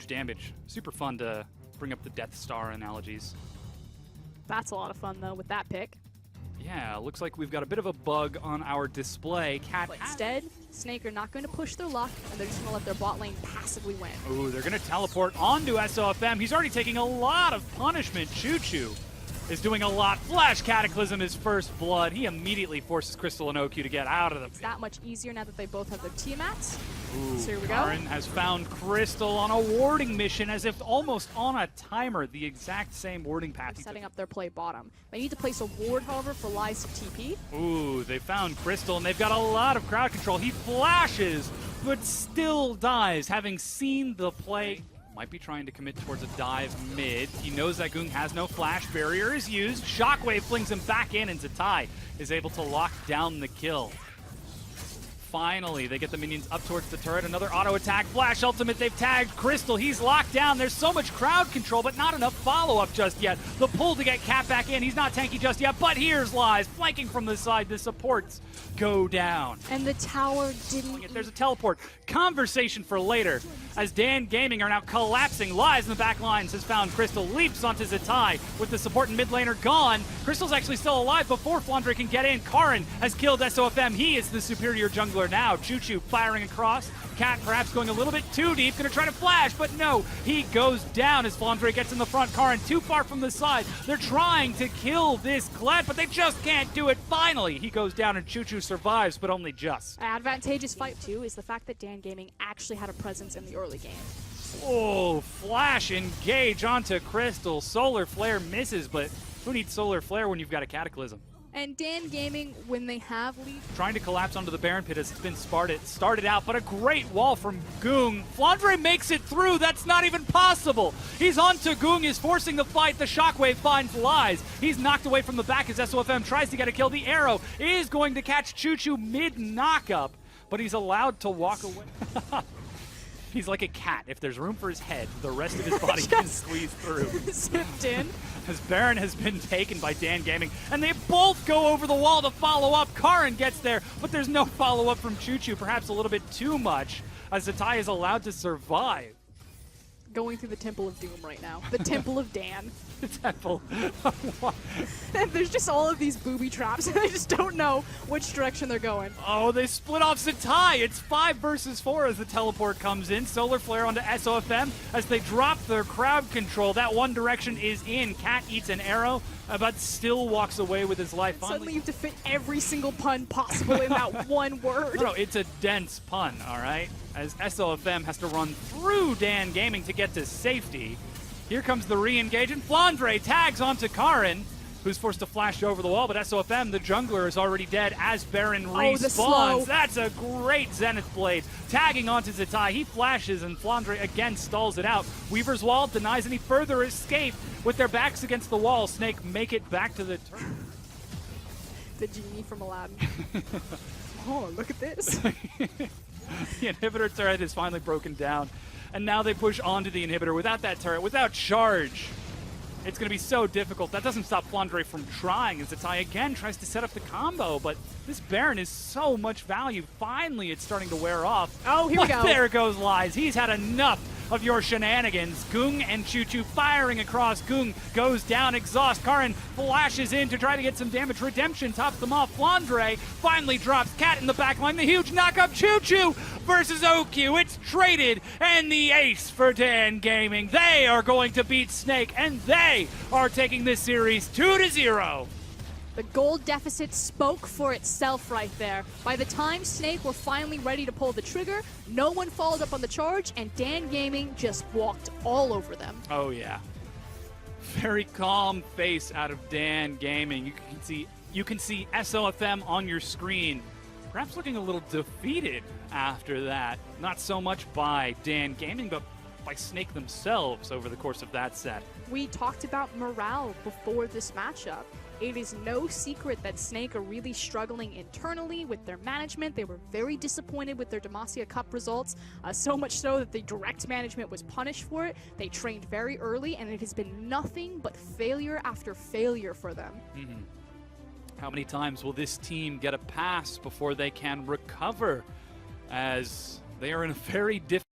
huge damage. Super fun to bring up the Death Star analogies. That's a lot of fun, though, with that pick. Yeah, looks like we've got a bit of a bug on our display. Cat But instead, Snake are not going to push their luck, and they're just going to let their bot lane passively win. Ooh, they're going to teleport onto SOFM. He's already taking a lot of punishment. Choo-Choo is doing a lot. Flash Cataclysm is first blood. He immediately forces Crystal and OQ to get out of the... It's that much easier now that they both have their Tiamats. Ooh, So here we go. Karen has found Crystal on a warding mission as if almost on a timer. The exact same warding path. They're setting up their play bottom. They need to place a ward, however, for Lies to TP. Ooh, they found Crystal, and they've got a lot of crowd control. He flashes, but still dies, having seen the play. Might be trying to commit towards a dive mid. He knows that Goong has no flash. Barrier is used. Shockwave flings him back in, and Zatai is able to lock down the kill. Finally, they get the minions up towards the turret. Another auto attack. Flash ultimate. They've tagged Crystal. He's locked down. There's so much crowd control, but not enough follow-up just yet. The pull to get Cat back in. He's not tanky just yet, but here's Lies. Flanking from the side. The supports go down. And the tower didn't... There's a teleport. Conversation for later. As Dan Gaming are now collapsing. Lies in the back lines has found Crystal. Leaps onto Zatai with the support and mid laner gone. Crystal's actually still alive before Flandre can get in. Karin has killed SOFM. He is the superior jungler now. Choo-Choo firing across. Cat perhaps going a little bit too deep. Going to try to flash, but no. He goes down as Flandre gets in the front. Karin too far from the side. They're trying to kill this Kled, but they just can't do it. Finally, he goes down and Choo-Choo survives, but only just. Advantageous fight, too, is the fact that Dan Gaming actually had a presence in the early game. Oh, flash engage onto Crystal. Solar Flare misses, but who needs Solar Flare when you've got a Cataclysm? And Dan Gaming, when they have lead... Trying to collapse onto the Baron Pit as it's been started out, but a great wall from Goong. Flandre makes it through. That's not even possible. He's onto Goong, is forcing the fight. The Shockwave finds Lies. He's knocked away from the back as SOFM tries to get a kill. The arrow is going to catch Choo-Choo mid-knockup, but he's allowed to walk away. He's like a cat. If there's room for his head, the rest of his body can squeeze through. Zipped in. As Baron has been taken by Dan Gaming, and they both go over the wall to follow up. Karin gets there, but there's no follow-up from Choo-Choo, perhaps a little bit too much, as Zatai is allowed to survive. Going through the Temple of Doom right now. The Temple of Dan. The Temple. And there's just all of these booby traps, and I just don't know which direction they're going. Oh, they split off Zatai. It's 5 versus 4 as the teleport comes in. Solar Flare onto SOFM as they drop their crowd control. That one direction is in. Cat eats an arrow, but still walks away with his life. Suddenly you have to fit every single pun possible in that one word. No, it's a dense pun, all right? As SOFM has to run through Dan Gaming to get to safety. Here comes the re-engage, and Flandre tags onto Karin, who's forced to flash over the wall, but SOFM, the jungler, is already dead as Baron respawns. That's a great Zenith Blade. Tagging onto Zatai, he flashes, and Flandre again stalls it out. Weaver's Wall denies any further escape. With their backs against the wall, Snake make it back to the turret. The genie from Aladdin. Oh, look at this. The inhibitor turret is finally broken down, and now they push onto the inhibitor without that turret, without charge. It's going to be so difficult. That doesn't stop Flandre from trying as Zatai again tries to set up the combo, but this Baron is so much value. Finally, it's starting to wear off. Oh, here we go. There goes Lies. He's had enough of your shenanigans. Goong and Choo-Choo firing across. Goong goes down, exhaust. Karin flashes in to try to get some damage. Redemption tops them off. Flandre finally drops Cat in the back line. The huge knock-up. Choo-Choo versus OQ. It's traded, and the ace for Dan Gaming. They are going to beat Snake, and they are taking this series 2-0. The gold deficit spoke for itself right there. By the time Snake were finally ready to pull the trigger, no one followed up on the charge, and Dan Gaming just walked all over them. Oh, yeah. Very calm face out of Dan Gaming. You can see SOFM on your screen, perhaps looking a little defeated after that. Not so much by Dan Gaming, but by Snake themselves over the course of that set. We talked about morale before this matchup. It is no secret that Snake are really struggling internally with their management. They were very disappointed with their Demacia Cup results, so much so that the direct management was punished for it. They trained very early, and it has been nothing but failure after failure for them. How many times will this team get a pass before they can recover, as they are in a very difficult